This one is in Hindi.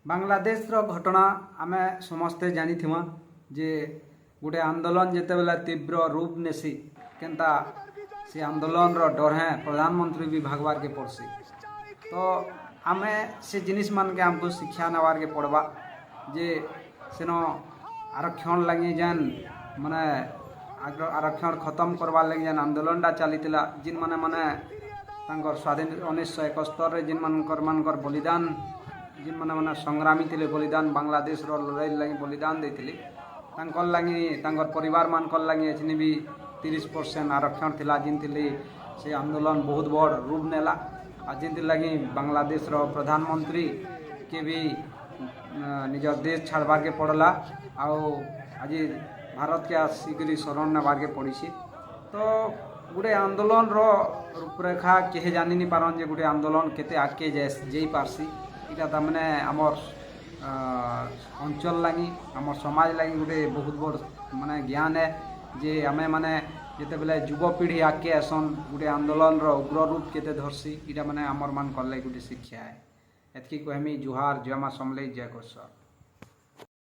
बांग्लादेश रो घटना आमे समस्ते जानी थिमा जे गोटे आंदोलन जेते बेला तीव्र रूप नेसी केनता से आंदोलन रो डर है प्रधानमंत्री भी भागवार के पड़सी। तो आमे से जिनिस मान के हमको शिक्षा नवार के पड़वा जे सेनो आरक्षण लगी जेन माने आरक्षण खत्म करवा लगी जेन आंदोलन टा चलीतिला जिन माने माने तांकर स्वाधीन 1971 रे जिन मानकर बलिदान जिन माने माने संग्रामी थिले बलिदान बांग्लादेश रो लड़ाई लगी बलिदान देथिले तांकर लगी तांकर परिवार मानकर लगी एचनी भी 30% आरक्षण थिला जिन थिले से आंदोलन बहुत बड़ रूप नेला आ जिन लगी बांग्लादेश रो प्रधानमंत्री के भी निजर देश छाड़बार के पड़ला आओ आज भारत के आसिक शरण नेबार के पड़ी। तो गोटे आंदोलन रो रूपरेखा केहे जानी नहीं पारन जे गोटे आंदोलन केते आगे जाई पारसी इटा तमने आमर अंचल लगी आमर समाज लगी गोटे बहुत बड़ माने ज्ञान है जे आमे माने जेते बेले युवपीढ़ी आगे आसन गोटे आंदोलन रो उग्र रूप केते धरसी इटा माने आमर मान करले गोटे शिक्षा है। एतकी कहमी जुहार जय मां समलेई जय गोस्वामी।